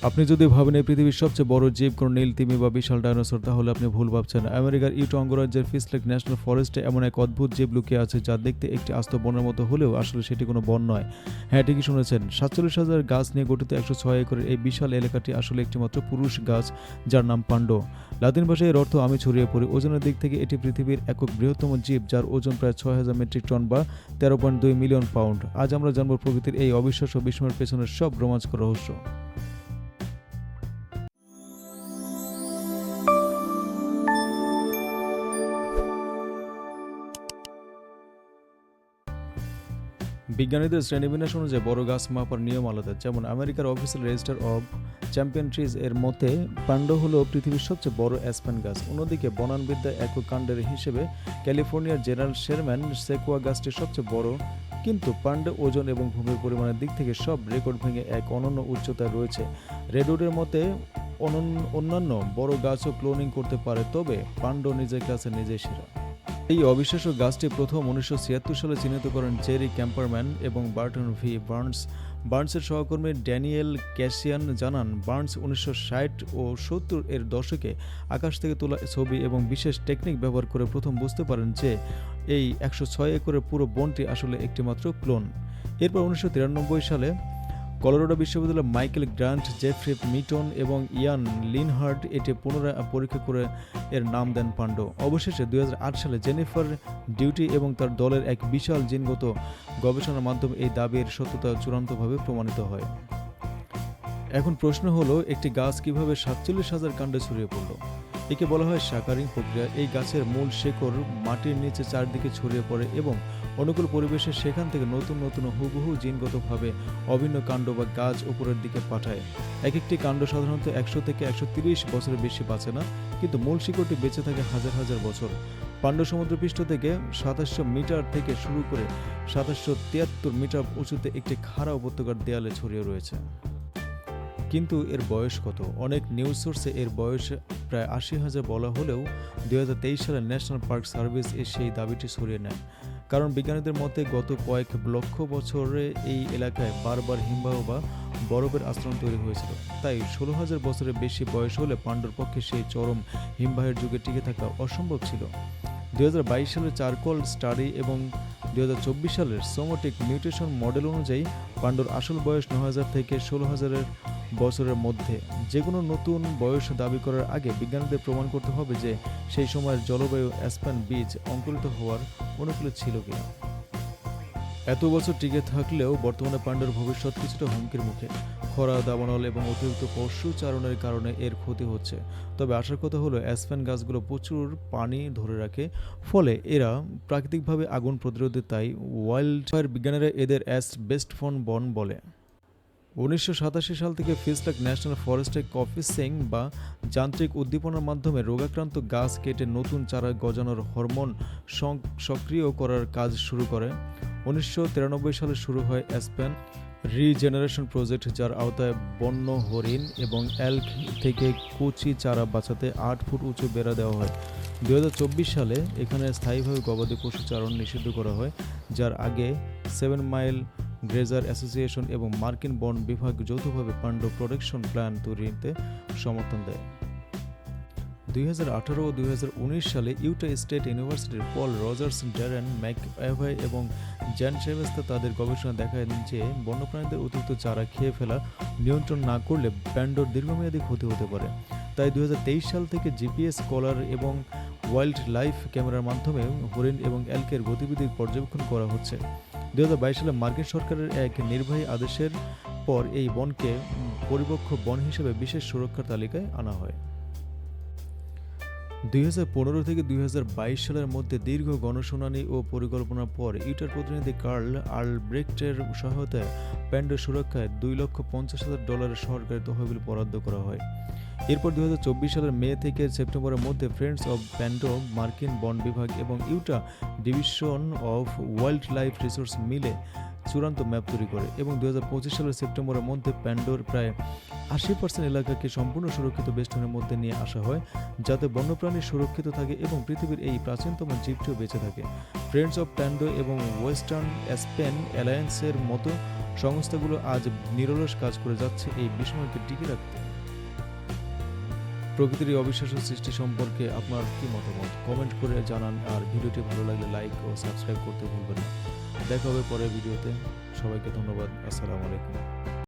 আপনি যদি ভাবেন এই পৃথিবীর সবচেয়ে বড় জীব কোনো নীল তিমি বা বিশাল ডাইনোসর, তাহলে আপনি ভুল ভাবছেন। আমেরিকার ইউটা অঙ্গরাজ্যের ফিস্ট লেক ন্যাশনাল ফরেস্টে এমন এক অদ্ভুত জীব লুকিয়ে আছে যা দেখতে একটি আস্ত বনের মতো হলেও আসলে সেটি কোনো বন নয়। হ্যাঁ, ঠিকই শুনেছেন। 47,000 গাছ নিয়ে গঠিত 106 একরের এই বিশাল এলাকাটি আসলে একটিমাত্র পুরুষ গাছ, যার নাম পান্ডো। লাতিন ভাষায় এর অর্থ আমি ছড়িয়ে পড়ি। ওজনের দিক থেকে এটি পৃথিবীর একক বৃহত্তম জীব, যার ওজন প্রায় 6,000 মেট্রিক টন বা 13.2 মিলিয়ন পাউন্ড। আজ আমরা জানব প্রকৃতির এই অবিশ্বাস্য বিস্ময়ের পেছনের সব রোমাঞ্চকর রহস্য। বিজ্ঞানীদের শ্রেণীবিন্যাস অনুযায়ী বড় গাছ মাপার নিয়ম আলাদা। যেমন আমেরিকার official register of champion trees এর মতে পান্ডো হলো পৃথিবীর সবচেয়ে বড় অ্যাসপেন গাছ। অন্যদিকে বনায়নবিদ্যায় একক কাণ্ডের হিসেবে ক্যালিফোর্নিয়ার জেনারেল শেরম্যান সেকোয়া গাছটি সবচেয়ে বড়। কিন্তু পান্ডো ওজন এবং ভূমির পরিমাণের দিক থেকে সব রেকর্ড ভেঙে এক অনন্য উচ্চতায় রয়েছে। রেডউডের মতে অন্যান্য বড় গাছও ক্লোনিং করতে পারে, তবে পান্ডো নিজের কাছে নিজেই সেরা। এই অবিশ্বাস্য গাছটি প্রথম 1976 সালে চিহ্নিত করেন জেরি ক্যাম্পারম্যান এবং বার্টন ভি বার্নস। বার্নসের সহকর্মী ড্যানিয়েল ক্যাসিয়ান জানান, বার্নস 1960 ও 70 এর দশকে আকাশ থেকে তোলা ছবি এবং বিশেষ টেকনিক ব্যবহার করে প্রথম বুঝতে পারেন যে এই 106 একরের পুরো বনটি আসলে একটিমাত্র ক্লোন। এরপর 1993 সালে কলোরাডো বিশ্ববিদ্যালয়ের মাইকেল গ্রান্ট, জেফ্রি মিটন এবং ইয়ান লিনহার্ড এটি পুনরায় পরীক্ষা করে এর নাম দেন পান্ডো। অবশেষে 2008 সালে জেনিফার ডিউটি এবং তার দলের এক বিশাল জিনগত গবেষণার মাধ্যমে এই দাবির সত্যতা চূড়ান্তভাবে প্রমাণিত হয়। এখন প্রশ্ন হলো, একটি গাছ কিভাবে 47,000 কাণ্ডে ছড়িয়ে পড়ল? একে বলা হয় শাকারিং প্রক্রিয়া। এই গাছের মূল শেকড় মাটির নিচে চারদিকে ছড়িয়ে পড়ে এবং অনুকূল পরিবেশে সেখান থেকে নতুন নতুন হুবহু জিনগতভাবে অভিন্ন কাণ্ড বা গাছ উপরের দিকে পাঠায়। এক একটি কাণ্ড সাধারণত 100 থেকে 130 বছরের বেশি বাঁচে না, কিন্তু মূল শিকড়টি বেঁচে থাকে হাজার হাজার বছর। পান্ডো সমুদ্রপৃষ্ঠ থেকে 2700 মিটার থেকে শুরু করে 2773 মিটার উঁচুতে একটি খাড়া উপত্যকার দেয়ালে ছড়িয়ে রয়েছে। কিন্তু এর বয়স কত? অনেক নিউজ সোর্সে এর বয়স প্রায় 80,000 বলা হলেও 2023 সালে ন্যাশনাল পার্ক সার্ভিস সেই দাবিটি সরিয়ে নেয়। কারণ বিজ্ঞানীদের মতে গত কয়েক লক্ষ বছরে এই এলাকায় বারবার হিমবাহ বা বরফের আস্তরণ তৈরি হয়েছিল। তাই 16,000 বছরের বেশি বয়স হলে পান্ডোর পক্ষে সেই চরম হিমবাহের যুগে টিকে থাকা অসম্ভব ছিল। 2022 সালের চারকোল স্টাডি এবং 2024 সালের সোমেটিক মিউটেশন মডেল অনুযায়ী পান্ডোর আসল বয়স 9,000 থেকে 16,000 বছরের মধ্যে। যে কোনো নতুন বয়স দাবি করার আগে বিজ্ঞানীদের প্রমাণ করতে হবে যে সেই সময়ের জলবায়ু অ্যাসপেন বীজ অঙ্কুরিত হওয়ার অনুকূলে ছিল কিনা। এত বছর টিকে থাকলেও বর্তমানে পান্ডোর ভবিষ্যৎ কিছুটা হুমকির মুখে। খরা, দাবানল এবং অতিরিক্ত পশুচারণের কারণে এর ক্ষতি হচ্ছে। তবে আসার কথা হলো, অ্যাসপেন গাছগুলো প্রচুর পানি ধরে রাখে, ফলে এরা প্রাকৃতিকভাবে আগুন প্রতিরোধী। তাই ওয়াইল্ড ফায়ার বিজ্ঞানীরা এদের অ্যাসবেস্টস বন বলে। 1987 সাল থেকে ফিস্ট লেক ন্যাশনাল ফরেস্টে কফিসিং বা যান্ত্রিক উদ্দীপনার মাধ্যমে রোগাক্রান্ত গাছ কেটে নতুন চারা গজানোর হরমোন সক্রিয় করার কাজ শুরু করে। 1993 সালে শুরু হয় অ্যাসপেন রিজেনারেশন প্রজেক্ট, যার আওতায় বন্য হরিণ এবং এল্ক থেকে কচি চারা বাঁচাতে 8 ফুট উঁচু বেড়া দেওয়া হয়। 2024 সালে এখানে স্থায়ীভাবে গবাদি পশু চারণ নিষিদ্ধ করা হয়, যার আগে 7 মাইল গ্রেজার অ্যাসোসিয়েশন এবং মার্কিন বন বিভাগ যৌথভাবে পান্ডো প্রোটেকশন প্ল্যান তৈরিতে সমর্থন দেয়। 2018 ও 2019 সালে ইউটা স্টেট ইউনিভার্সিটির পল রজার্স, ড্যারেন ম্যাকএভাই এবং জ্যান সেভেস্তা তাদের গবেষণা দেখায় যে বন্যপ্রাণীদের অতিরিক্ত চারা খেয়ে ফেলা নিয়ন্ত্রণ না করলে পান্ডোর দীর্ঘমেয়াদী ক্ষতি হতে পারে। তাই 2023 সাল থেকে জিপিএস কলার এবং ওয়াইল্ড লাইফ ক্যামেরার মাধ্যমে হরিণ এবং এল্কের গতিবিধি পর্যবেক্ষণ করা হচ্ছে। 2022 সালে মার্কিন সরকারের এক নির্বাহী আদেশের পর এই বনকে পরিপক্ক বন হিসেবে বিশেষ সুরক্ষার তালিকায় আনা হয়। 2015 থেকে 2022 সালের মধ্যে দীর্ঘ গণশুনানি ও পরিকল্পনার পর ইউটার প্রতিনিধি কার্ল আলব্রেক্টের সহায়তায় পান্ডো সুরক্ষায় $250,000 সরকারি তহবিল বরাদ্দ করা হয়। এরপর 2024 সালের মে থেকে সেপ্টেম্বরের মধ্যে ফ্রেন্ডস অব পান্ডো, মার্কিন বন বিভাগ এবং Utah division of wildlife resource মিলে চূড়ান্ত ম্যাপ তৈরি করে এবং 2025 সালের সেপ্টেম্বরের মধ্যে পান্ডোর প্রায় 80% এলাকাকে সম্পূর্ণ সুরক্ষিত বেষ্টনের মধ্যে নিয়ে আসা হয়, যাতে বন্যপ্রাণী সুরক্ষিত থাকে এবং পৃথিবীর এই প্রাচীনতম জীবটিও বেঁচে থাকে। ফ্রেন্ডস অব পান্ডো এবং ওয়েস্টার্ন অ্যাসপেন অ্যালায়েন্সের মতো সংস্থাগুলো আজ নিরলস কাজ করে যাচ্ছে এই বিস্ময়কে টিকিয়ে রাখতে। প্রকৃতির এই অবিশ্বাস্য সৃষ্টি সম্পর্কে আপনার কি মতামত কমেন্ট করে জানান, আর ভিডিওটি ভালো লাগলে লাইক ও সাবস্ক্রাইব করতে ভুলবেন না। দেখা হবে পরের ভিডিওতে। সবাইকে ধন্যবাদ। আসসালামু আলাইকুম।